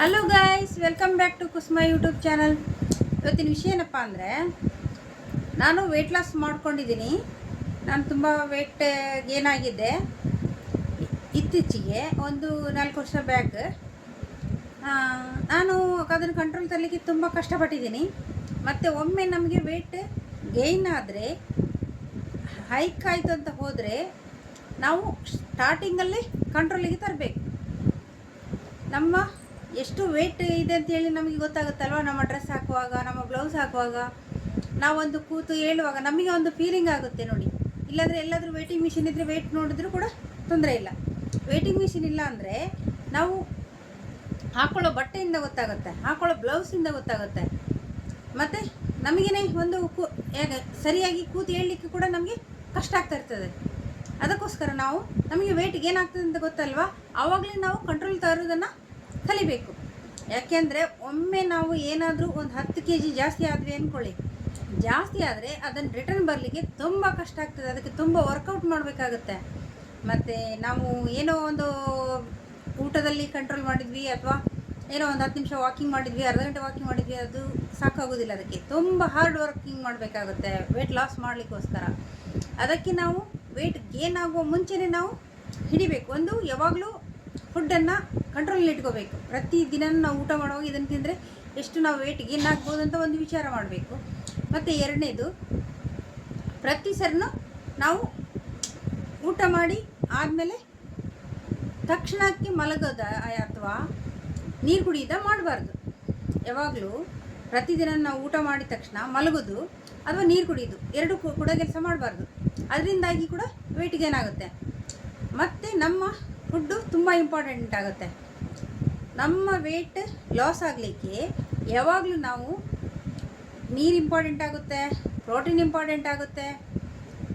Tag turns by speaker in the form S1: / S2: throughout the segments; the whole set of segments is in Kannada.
S1: Hello guys, welcome back to Kusuma YouTube channel. ಇವತ್ತಿನ ವಿಷಯ ಏನಪ್ಪ ಅಂದರೆ, ನಾನು ವೆಯ್ಟ್ ಲಾಸ್ ಮಾಡ್ಕೊಂಡಿದ್ದೀನಿ. ನಾನು ತುಂಬ ವೆಯ್ಟ್ ಗೇನ್ ಆಗಿದ್ದೆ ಇತ್ತೀಚೆಗೆ, ಒಂದು 4 ವರ್ಷ ಬ್ಯಾಕ್. ನಾನು ಅದನ್ನು ಕಂಟ್ರೋಲ್ ತರಲಿಕ್ಕೆ ತುಂಬ ಕಷ್ಟಪಟ್ಟಿದ್ದೀನಿ. ಮತ್ತು ಒಮ್ಮೆ ನಮಗೆ ವೆಯ್ಟ್ ಗೇನ್ ಆದರೆ, ಹೈಕ್ ಆಯಿತು ಅಂತ ಹೋದರೆ ನಾವು ಸ್ಟಾರ್ಟಿಂಗಲ್ಲಿ ಕಂಟ್ರೋಲಿಗೆ ತರಬೇಕು. ನಮ್ಮ ಎಷ್ಟು ವೆಯ್ಟ್ ಇದೆ ಅಂತೇಳಿ ನಮಗೆ ಗೊತ್ತಾಗುತ್ತಲ್ವ. ನಮ್ಮ ಡ್ರೆಸ್ ಹಾಕುವಾಗ, ನಮ್ಮ ಬ್ಲೌಸ್ ಹಾಕುವಾಗ, ನಾವೊಂದು ಕೂತು ಹೇಳುವಾಗ ನಮಗೆ ಒಂದು ಫೀಲಿಂಗ್ ಆಗುತ್ತೆ ನೋಡಿ. ಇಲ್ಲಾಂದರೆ ಎಲ್ಲಾದರೂ ವೇಟಿಂಗ್ ಮಿಷಿನ್ ಇದ್ದರೆ ವೆಯ್ಟ್ ನೋಡಿದ್ರೂ ಕೂಡ ತೊಂದರೆ ಇಲ್ಲ. ವೇಟಿಂಗ್ ಮಿಷಿನ್ ಇಲ್ಲ ಅಂದರೆ ನಾವು ಹಾಕ್ಕೊಳ್ಳೋ ಬಟ್ಟೆಯಿಂದ ಗೊತ್ತಾಗುತ್ತೆ, ಹಾಕ್ಕೊಳ್ಳೋ ಬ್ಲೌಸಿಂದ ಗೊತ್ತಾಗುತ್ತೆ. ಮತ್ತು ನಮಗೇನೆ ಒಂದು ಹೇಗೆ ಸರಿಯಾಗಿ ಕೂತು ಹೇಳಲಿಕ್ಕೆ ಕೂಡ ನಮಗೆ ಕಷ್ಟ ಆಗ್ತಾ ಇರ್ತದೆ. ಅದಕ್ಕೋಸ್ಕರ ನಮಗೆ ವೆಯ್ಟ್ ಏನಾಗ್ತದೆ ಅಂತ ಗೊತ್ತಲ್ವ, ಆವಾಗಲೇ ನಾವು ಕಂಟ್ರೋಲ್ ತರೋದನ್ನು ಕಲಿಬೇಕು. ಯಾಕೆಂದರೆ ಒಮ್ಮೆ ನಾವು ಏನಾದರೂ ಒಂದು 10 kg ಜಾಸ್ತಿ ಆದ್ವಿ ಅಂದ್ಕೊಳ್ಳಿ, ಜಾಸ್ತಿ ಆದರೆ ಅದನ್ನು ರಿಟರ್ನ್ ಬರಲಿಕ್ಕೆ ತುಂಬ ಕಷ್ಟ ಆಗ್ತದೆ. ಅದಕ್ಕೆ ತುಂಬ ವರ್ಕೌಟ್ ಮಾಡಬೇಕಾಗುತ್ತೆ. ಮತ್ತು ನಾವು ಏನೋ ಒಂದು ಊಟದಲ್ಲಿ ಕಂಟ್ರೋಲ್ ಮಾಡಿದ್ವಿ, ಅಥವಾ ಏನೋ ಒಂದು 10 ನಿಮಿಷ ವಾಕಿಂಗ್ ಮಾಡಿದ್ವಿ, ಅರ್ಧ ಗಂಟೆ ವಾಕಿಂಗ್ ಮಾಡಿದ್ವಿ, ಅದು ಸಾಕಾಗೋದಿಲ್ಲ. ಅದಕ್ಕೆ ತುಂಬ ಹಾರ್ಡ್ ವರ್ಕಿಂಗ್ ಮಾಡಬೇಕಾಗುತ್ತೆ ವೆಯ್ಟ್ ಲಾಸ್ ಮಾಡಲಿಕ್ಕೋಸ್ಕರ. ಅದಕ್ಕೆ ನಾವು ವೆಯ್ಟ್ ಗೇನ್ ಆಗುವ ಮುಂಚೆನೇ ನಾವು ಹಿಡಿಬೇಕು. ಒಂದು ಯಾವಾಗಲೂ ಫುಡ್ಡನ್ನು ಕಂಟ್ರೋಲಲ್ಲಿ ಇಟ್ಕೋಬೇಕು. ಪ್ರತಿದಿನ ನಾವು ಊಟ ಮಾಡುವಾಗ ಇದನ್ನು ತಿಂದರೆ ಎಷ್ಟು ನಾವು ವೆಯ್ಟ್ ಗೇನ್ ಆಗ್ಬೋದು ಅಂತ ಒಂದು ವಿಚಾರ ಮಾಡಬೇಕು. ಮತ್ತು ಎರಡನೇದು, ಪ್ರತಿ ಸರಿನೂ ನಾವು ಊಟ ಮಾಡಿ ಆದಮೇಲೆ ತಕ್ಷಣಕ್ಕೆ ಮಲಗೋದ ಅಥವಾ ನೀರು ಕುಡಿಯೋದ ಮಾಡಬಾರ್ದು. ಯಾವಾಗಲೂ ಪ್ರತಿದಿನ ನಾವು ಊಟ ಮಾಡಿದ ತಕ್ಷಣ ಮಲಗೋದು ಅಥವಾ ನೀರು ಕುಡಿಯೋದು ಎರಡು ಕೂಡ ಕೆಲಸ ಮಾಡಬಾರ್ದು. ಅದರಿಂದಾಗಿ ಕೂಡ ವೆಯ್ಟ್ ಗೇನ್ ಆಗುತ್ತೆ. ಮತ್ತು ನಮ್ಮ ಫುಡ್ಡು ತುಂಬ ಇಂಪಾರ್ಟೆಂಟ್ ಆಗುತ್ತೆ. ನಮ್ಮ ವೆಯ್ಟ್ ಲಾಸ್ ಆಗಲಿಕ್ಕೆ ಯಾವಾಗಲೂ ನಾವು ನೀರು ಇಂಪಾರ್ಟೆಂಟ್ ಆಗುತ್ತೆ, ಪ್ರೋಟೀನ್ ಇಂಪಾರ್ಟೆಂಟ್ ಆಗುತ್ತೆ,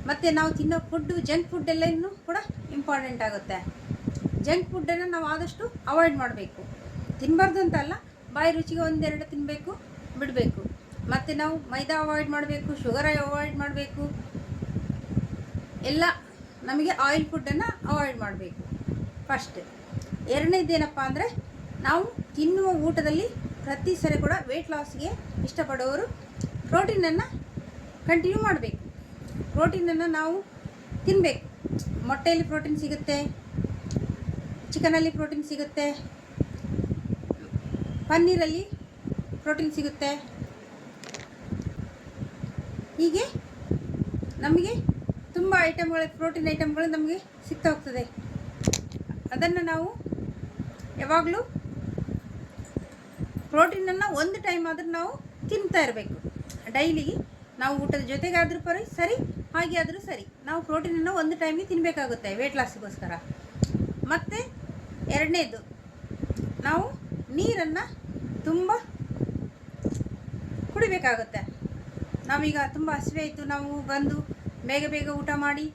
S1: ಮತ್ತು ನಾವು ತಿನ್ನೋ ಫುಡ್ಡು ಜಂಕ್ ಫುಡ್ ಎಲ್ಲನೂ ಕೂಡ ಇಂಪಾರ್ಟೆಂಟ್ ಆಗುತ್ತೆ. ಜಂಕ್ ಫುಡ್ಡನ್ನು ನಾವು ಆದಷ್ಟು ಅವಾಯ್ಡ್ ಮಾಡಬೇಕು. ತಿನ್ನಬಾರ್ದು ಅಂತಲ್ಲ, ಬಾಯಿ ರುಚಿಗೆ ಒಂದೆರಡು ತಿನ್ನಬೇಕು, ಬಿಡಬೇಕು. ಮತ್ತು ನಾವು ಮೈದಾ ಅವಾಯ್ಡ್ ಮಾಡಬೇಕು, ಶುಗರ್ ಅವಾಯ್ಡ್ ಮಾಡಬೇಕು, ಎಲ್ಲ ನಮಗೆ ಆಯಿಲ್ ಫುಡ್ಡನ್ನು ಅವಾಯ್ಡ್ ಮಾಡಬೇಕು ಫಸ್ಟ್. ಎರಡನೇದೇನಪ್ಪ ಅಂದರೆ, ನಾವು ತಿನ್ನುವ ಊಟದಲ್ಲಿ ಪ್ರತಿ ಸರಿ ಕೂಡ ವೆಯ್ಟ್ ಲಾಸ್ಗೆ ಇಷ್ಟಪಡೋರು ಪ್ರೋಟೀನನ್ನು ಕಂಟಿನ್ಯೂ ಮಾಡಬೇಕು. ಪ್ರೋಟೀನನ್ನು ನಾವು ತಿನ್ನಬೇಕು. ಮೊಟ್ಟೆಯಲ್ಲಿ ಪ್ರೋಟೀನ್ ಸಿಗುತ್ತೆ, ಚಿಕನಲ್ಲಿ ಪ್ರೋಟೀನ್ ಸಿಗುತ್ತೆ, ಪನ್ನೀರಲ್ಲಿ ಪ್ರೋಟೀನ್ ಸಿಗುತ್ತೆ. ಹೀಗೆ ನಮಗೆ ತುಂಬ ಐಟಮ್ಗಳು, ಪ್ರೋಟೀನ್ ಐಟಮ್ಗಳು ನಮಗೆ ಸಿಗ್ತಾ ಹೋಗ್ತದೆ. ಅದನ್ನು ನಾವು ಯಾವಾಗಲೂ ಪ್ರೋಟೀನನ್ನು ಒಂದು ಟೈಮ್ ಆದರೂ ನಾವು ತಿಂತಾ ಇರಬೇಕು. ಡೈಲಿ ನಾವು ಊಟದ ಜೊತೆಗಾದರೂ ಸರಿ, ಹಾಗೆ ಆದರೂ ಸರಿ, ನಾವು ಪ್ರೋಟೀನನ್ನು ಒಂದು ಟೈಮಿಗೆ ತಿನ್ನಬೇಕಾಗುತ್ತೆ ವೆಯ್ಟ್ ಲಾಸಿಗೋಸ್ಕರ. ಮತ್ತು ಎರಡನೇದು, ನಾವು ನೀರನ್ನು ತುಂಬ ಕುಡಿಬೇಕಾಗುತ್ತೆ. ನಾವೀಗ ತುಂಬ ಹಸಿವೆ ಆಯಿತು, ನಾವು ಬಂದು ಬೇಗ ಊಟ ಮಾಡಿ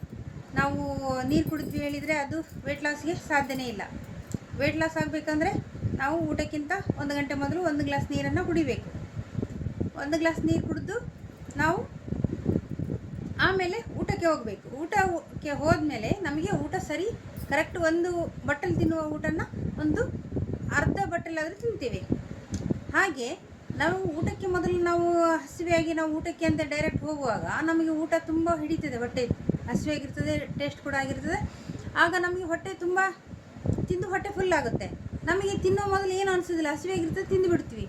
S1: ನಾವು ನೀರು ಕುಡಿದ್ವಿ ಹೇಳಿದರೆ ಅದು ವೆಯ್ಟ್ ಲಾಸ್ಗೆ ಸಾಧ್ಯನೇ ಇಲ್ಲ. ವೆಯ್ಟ್ ಲಾಸ್ ಆಗಬೇಕಂದ್ರೆ ನಾವು ಊಟಕ್ಕಿಂತ 1 ಗಂಟೆ ಮೊದಲು 1 ಗ್ಲಾಸ್ ನೀರನ್ನು ಕುಡಿಬೇಕು. 1 ಗ್ಲಾಸ್ ನೀರು ಕುಡಿದು ನಾವು ಆಮೇಲೆ ಊಟಕ್ಕೆ ಹೋಗಬೇಕು. ಊಟಕ್ಕೆ ಹೋದ್ಮೇಲೆ ನಮಗೆ ಊಟ ಸರಿ ಕರೆಕ್ಟ್ ಒಂದು ಬಟ್ಟಲು ತಿನ್ನುವ ಊಟನ ಒಂದು ಅರ್ಧ ಬಟ್ಟಲಾದರೂ ತಿಂತೀವಿ. ಹಾಗೆ ನಾವು ಊಟಕ್ಕೆ ಮೊದಲು ನಾವು ಹಸಿವೆಯಾಗಿ ನಾವು ಊಟಕ್ಕೆ ಅಂತ ಡೈರೆಕ್ಟ್ ಹೋಗುವಾಗ ನಮಗೆ ಊಟ ತುಂಬ ಹಿಡಿತದೆ, ಹೊಟ್ಟೆ ಹಸಿವೆಯಾಗಿರ್ತದೆ, ಟೇಸ್ಟ್ ಕೂಡ ಆಗಿರ್ತದೆ. ಆಗ ನಮಗೆ ಹೊಟ್ಟೆ ತುಂಬ ತಿಂದು ಹೊಟ್ಟೆ ಫುಲ್ ಆಗುತ್ತೆ. ನಮಗೆ ತಿನ್ನೋ ಮೊದಲು ಏನು ಅನಿಸೋದಿಲ್ಲ, ಹಸಿವೆಯಾಗಿರ್ತದೆ, ತಿಂದು ಬಿಡ್ತೀವಿ.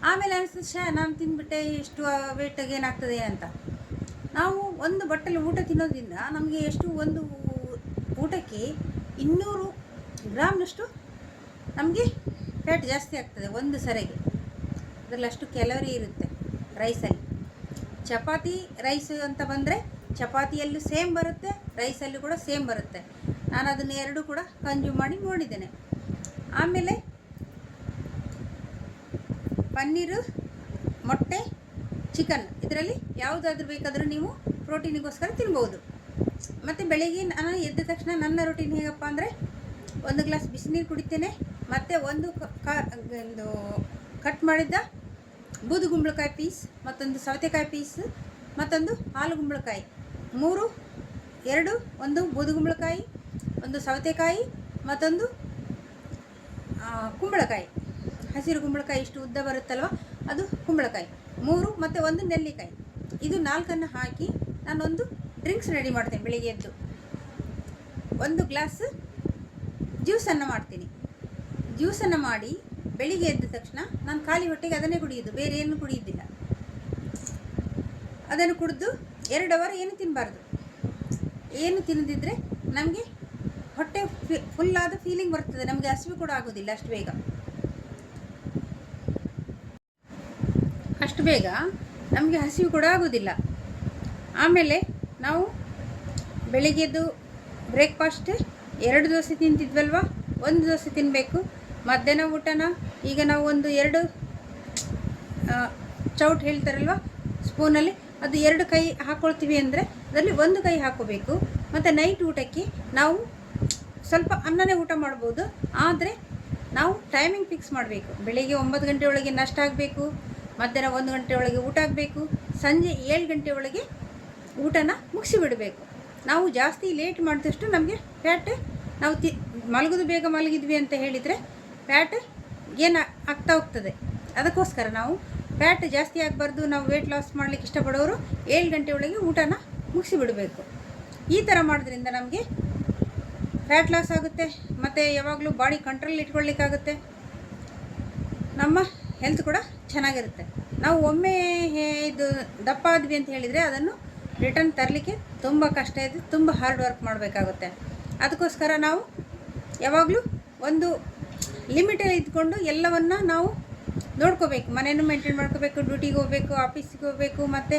S1: ಆಮೇಲೆ ಅನಿಸ್ತದೆ, ನಾನು ತಿಂದುಬಿಟ್ಟೆ, ಎಷ್ಟು ವೆಯ್ಟ್ ಏನಾಗ್ತದೆ ಅಂತ. ನಾವು ಒಂದು ಬಟ್ಟಲು ಊಟ ತಿನ್ನೋದ್ರಿಂದ ನಮಗೆ ಒಂದು ಊಟಕ್ಕೆ 200 ಗ್ರಾಮ್ನಷ್ಟು ನಮಗೆ ಫ್ಯಾಟ್ ಜಾಸ್ತಿ ಆಗ್ತದೆ ಒಂದು ಸರಿಗೆ. ಅದರಲ್ಲಿ ಅಷ್ಟು ಕ್ಯಾಲೋರಿ ಇರುತ್ತೆ ರೈಸಲ್ಲಿ. ಚಪಾತಿ ರೈಸ್ ಅಂತ ಬಂದರೆ ಚಪಾತಿಯಲ್ಲೂ ಸೇಮ್ ಬರುತ್ತೆ, ರೈಸಲ್ಲೂ ಕೂಡ ಸೇಮ್ ಬರುತ್ತೆ. ನಾನು ಅದನ್ನು ಎರಡೂ ಕೂಡ ಕನ್ಸ್ಯೂಮ್ ಮಾಡಿ ನೋಡಿದ್ದೇನೆ. ಆಮೇಲೆ ಪನ್ನೀರು, ಮೊಟ್ಟೆ, ಚಿಕನ್, ಇದರಲ್ಲಿ ಯಾವುದಾದ್ರೂ ಬೇಕಾದರೂ ನೀವು ಪ್ರೋಟೀನಿಗೋಸ್ಕರ ತಿನ್ಬೋದು. ಮತ್ತು ಬೆಳಗ್ಗೆ ನಾನು ಎದ್ದ ತಕ್ಷಣ ನನ್ನ ರೂಟೀನ್ ಹೇಗಪ್ಪ ಅಂದರೆ, 1 ಗ್ಲಾಸ್ ಬಿಸಿನೀರು ಕುಡಿತೇನೆ, ಮತ್ತು ಒಂದು ಕಟ್ ಮಾಡಿದ್ದ ಬೂದುಗುಂಬಳಕಾಯಿ ಪೀಸ್, ಮತ್ತೊಂದು ಸೌತೆಕಾಯಿ ಪೀಸ್, ಮತ್ತೊಂದು ಹಾಲುಗುಂಬಳಕಾಯಿ, 2 ಒಂದು ಬೂದುಗುಂಬಳಕಾಯಿ, ಒಂದು ಸೌತೆಕಾಯಿ, ಮತ್ತೊಂದು ಕುಂಬಳಕಾಯಿ, ಹಸಿರು ಕುಂಬಳಕಾಯಿ ಇಷ್ಟು ಉದ್ದ ಬರುತ್ತಲ್ವ ಅದು ಕುಂಬಳಕಾಯಿ 3 ಮತ್ತು 1 ನೆಲ್ಲಿಕಾಯಿ, ಇದು 4 ಹಾಕಿ ನಾನೊಂದು ಡ್ರಿಂಕ್ಸ್ ರೆಡಿ ಮಾಡ್ತೇನೆ. ಬೆಳಿಗ್ಗೆ ಎದ್ದು 1 ಗ್ಲಾಸ್ ಜ್ಯೂಸನ್ನು ಮಾಡ್ತೀನಿ. ಜ್ಯೂಸನ್ನು ಮಾಡಿ ಬೆಳಿಗ್ಗೆ ಎದ್ದ ತಕ್ಷಣ ನಾನು ಖಾಲಿ ಹೊಟ್ಟೆಗೆ ಅದನ್ನೇ ಕುಡಿಯೋದು, ಬೇರೆ ಏನು ಕುಡಿಯೋದಿಲ್ಲ. ಅದನ್ನು ಕುಡಿದು 2 ಅವರ್ ಏನು ತಿನ್ನಬಾರ್ದು. ಏನು ತಿನ್ನದಿದ್ದರೆ ನಮಗೆ ಹೊಟ್ಟೆ ಫುಲ್ಲಾದ ಫೀಲಿಂಗ್ ಬರ್ತದೆ, ನಮಗೆ ಹಸಿವು ಕೂಡ ಆಗೋದಿಲ್ಲ ಅಷ್ಟು ಬೇಗ ನಮಗೆ ಹಸಿವು ಕೂಡ ಆಗೋದಿಲ್ಲ. ಆಮೇಲೆ ನಾವು ಬೆಳಿಗ್ಗೆದ್ದು ಬ್ರೇಕ್ಫಾಸ್ಟ್ 2 ದೋಸೆ ತಿಂತಿದ್ವಲ್ವ, 1 ದೋಸೆ ತಿನ್ನಬೇಕು. ಮಧ್ಯಾಹ್ನ ಊಟನ ಈಗ ನಾವು 2 ಚೌಟ್ ಹೇಳ್ತಾರಲ್ವ ಸ್ಪೂನಲ್ಲಿ, ಅದು 2 ಕೈ ಹಾಕ್ಕೊಳ್ತೀವಿ ಅಂದರೆ ಅದರಲ್ಲಿ 1 ಕೈ ಹಾಕ್ಕೋಬೇಕು. ಮತ್ತು ನೈಟ್ ಊಟಕ್ಕೆ ನಾವು ಸ್ವಲ್ಪ ಅನ್ನನೇ ಊಟ ಮಾಡ್ಬೋದು, ಆದರೆ ನಾವು ಟೈಮಿಂಗ್ ಫಿಕ್ಸ್ ಮಾಡಬೇಕು. ಬೆಳಿಗ್ಗೆ 9 ಗಂಟೆ ಒಳಗೆ ನಾಷ್ಟ ಆಗಬೇಕು, ಮಧ್ಯಾಹ್ನ 1 ಗಂಟೆ ಒಳಗೆ ಊಟ ಆಗಬೇಕು, ಸಂಜೆ 7 ಗಂಟೆ ಒಳಗೆ ಊಟನ ಮುಗಿಸಿಬಿಡಬೇಕು. ನಾವು ಜಾಸ್ತಿ ಲೇಟ್ ಮಾಡಿದಷ್ಟು ನಮಗೆ ಫ್ಯಾಟ್, ನಾವು ಮಲಗೋದು ಬೇಗ ಮಲಗಿದ್ವಿ ಅಂತ ಹೇಳಿದರೆ ಫ್ಯಾಟ್ ಏನು ಆಗ್ತಾ ಹೋಗ್ತದೆ. ಅದಕ್ಕೋಸ್ಕರ ನಾವು ಫ್ಯಾಟ್ ಜಾಸ್ತಿ ಆಗಬಾರ್ದು, ನಾವು ವೆಯ್ಟ್ ಲಾಸ್ ಮಾಡಲಿಕ್ಕೆ ಇಷ್ಟಪಡೋರು 7 ಗಂಟೆ ಒಳಗೆ ಊಟನ ಮುಗಿಸಿಬಿಡಬೇಕು. ಈ ಥರ ಮಾಡೋದ್ರಿಂದ ನಮಗೆ ಫ್ಯಾಟ್ ಲಾಸ್ ಆಗುತ್ತೆ, ಮತ್ತು ಯಾವಾಗಲೂ ಬಾಡಿ ಕಂಟ್ರೋಲ್ ಇಟ್ಕೊಳ್ಳಿಕ್ಕಾಗುತ್ತೆ, ನಮ್ಮ ಹೆಲ್ತ್ ಕೂಡ ಚೆನ್ನಾಗಿರುತ್ತೆ. ನಾವು ಒಮ್ಮೆ ಇದು ದಪ್ಪ ಆದ್ವಿ ಅಂತ ಹೇಳಿದರೆ ಅದನ್ನು ರಿಟರ್ನ್ ತರಲಿಕ್ಕೆ ತುಂಬ ಕಷ್ಟ ಇದೆ, ತುಂಬ ಹಾರ್ಡ್ ವರ್ಕ್ ಮಾಡಬೇಕಾಗುತ್ತೆ. ಅದಕ್ಕೋಸ್ಕರ ನಾವು ಯಾವಾಗಲೂ ಒಂದು ಲಿಮಿಟಲ್ಲಿ ಇದ್ಕೊಂಡು ಎಲ್ಲವನ್ನು ನಾವು ನೋಡ್ಕೋಬೇಕು. ಮನೆಯನ್ನು ಮೇಂಟೈನ್ ಮಾಡ್ಕೋಬೇಕು, ಡ್ಯೂಟಿಗೆ ಹೋಗಬೇಕು, ಆಫೀಸಿಗೆ ಹೋಗಬೇಕು, ಮತ್ತು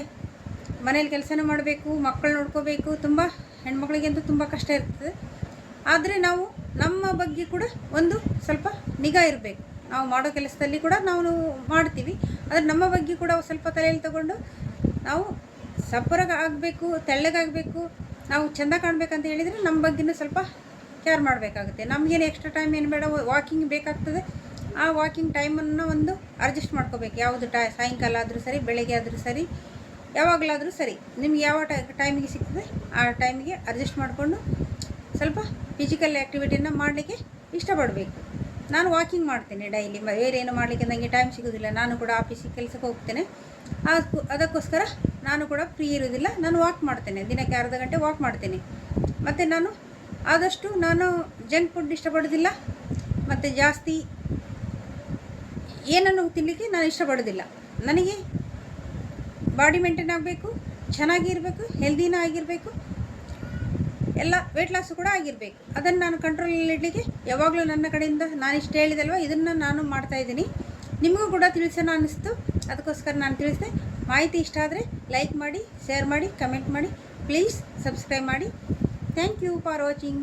S1: ಮನೇಲಿ ಕೆಲಸನೂ ಮಾಡಬೇಕು, ಮಕ್ಕಳು ನೋಡ್ಕೋಬೇಕು. ತುಂಬ ಹೆಣ್ಮಕ್ಳಿಗಂತೂ ತುಂಬ ಕಷ್ಟ ಇರ್ತದೆ. ಆದರೆ ನಾವು ನಮ್ಮ ಬಗ್ಗೆ ಕೂಡ ಒಂದು ಸ್ವಲ್ಪ ನಿಗಾ ಇರಬೇಕು. ನಾವು ಮಾಡೋ ಕೆಲಸದಲ್ಲಿ ಕೂಡ ನಾವು ಮಾಡ್ತೀವಿ, ಆದರೆ ನಮ್ಮ ಬಗ್ಗೆ ಕೂಡ ಸ್ವಲ್ಪ ತಲೆಯಲ್ಲಿ ತಗೊಂಡು ನಾವು ಸಪ್ಪರಾಗಿ ಆಗಬೇಕು, ತೆಳ್ಳಗಾಗಬೇಕು, ನಾವು ಚೆಂದ ಕಾಣಬೇಕಂತ ಹೇಳಿದರೆ ನಮ್ಮ ಬಗ್ಗೆನೂ ಸ್ವಲ್ಪ ಕೇರ್ ಮಾಡಬೇಕಾಗುತ್ತೆ. ನಮಗೇನು ಎಕ್ಸ್ಟ್ರಾ ಟೈಮ್ ಏನು ಬೇಡ, ವಾಕಿಂಗ್ ಬೇಕಾಗ್ತದೆ. ಆ ವಾಕಿಂಗ್ ಟೈಮನ್ನು ಒಂದು ಅಡ್ಜಸ್ಟ್ ಮಾಡ್ಕೋಬೇಕು. ಯಾವುದು ಸಾಯಂಕಾಲ ಆದರೂ ಸರಿ, ಬೆಳಗ್ಗೆ ಆದರೂ ಸರಿ, ಯಾವಾಗಲಾದರೂ ಸರಿ, ನಿಮ್ಗೆ ಯಾವ ಟೈಮಿಗೆ ಸಿಗ್ತದೆ ಆ ಟೈಮಿಗೆ ಅಡ್ಜಸ್ಟ್ ಮಾಡಿಕೊಂಡು ಸ್ವಲ್ಪ ಫಿಸಿಕಲ್ ಆ್ಯಕ್ಟಿವಿಟಿನ ಮಾಡಲಿಕ್ಕೆ ಇಷ್ಟಪಡಬೇಕು. ನಾನು ವಾಕಿಂಗ್ ಮಾಡ್ತೇನೆ ಡೈಲಿ, ಬೇರೆ ಏನು ಮಾಡಲಿಕ್ಕೆ ನನಗೆ ಟೈಮ್ ಸಿಗೋದಿಲ್ಲ. ನಾನು ಕೂಡ ಆಫೀಸಿಗೆ ಕೆಲಸಕ್ಕೆ ಹೋಗ್ತೇನೆ, ಅದಕ್ಕೋಸ್ಕರ ನಾನು ಕೂಡ ಫ್ರೀ ಇರೋದಿಲ್ಲ. ನಾನು ವಾಕ್ ಮಾಡ್ತೇನೆ, ದಿನಕ್ಕೆ ಅರ್ಧ ಗಂಟೆ ವಾಕ್ ಮಾಡ್ತೇನೆ. ಮತ್ತು ನಾನು ಆದಷ್ಟು ಜಂಕ್ ಫುಡ್ ಇಷ್ಟಪಡೋದಿಲ್ಲ, ಮತ್ತು ಜಾಸ್ತಿ ಏನನ್ನು ತಿನ್ನಲಿಕ್ಕೆ ನಾನು ಇಷ್ಟಪಡೋದಿಲ್ಲ. ನನಗೆ ಬಾಡಿ ಮೇಂಟೈನ್ ಆಗಬೇಕು, ಚೆನ್ನಾಗಿರಬೇಕು, ಹೆಲ್ದಿನ ಆಗಿರಬೇಕು, ಎಲ್ಲ ವೆಯ್ಟ್ ಲಾಸು ಕೂಡ ಆಗಿರಬೇಕು. ಅದನ್ನು ನಾನು ಕಂಟ್ರೋಲಲ್ಲಿ ಇಡಲಿಕ್ಕೆ ಯಾವಾಗಲೂ ನನ್ನ ಕಡೆಯಿಂದ ನಾನು ಇಷ್ಟು ಹೇಳಿದಲ್ವ, ಇದನ್ನು ನಾನು ಮಾಡ್ತಾಯಿದ್ದೀನಿ. ನಿಮಗೂ ಕೂಡ ತಿಳಿಸೋಣ ಅನ್ನಿಸ್ತು, ಅದಕ್ಕೋಸ್ಕರ ನಾನು ತಿಳಿಸಿದೆ. ಮಾಹಿತಿ ಇಷ್ಟ ಆದರೆ ಲೈಕ್ ಮಾಡಿ, ಶೇರ್ ಮಾಡಿ, ಕಮೆಂಟ್ ಮಾಡಿ, ಪ್ಲೀಸ್ ಸಬ್ಸ್ಕ್ರೈಬ್ ಮಾಡಿ. Thank you for watching.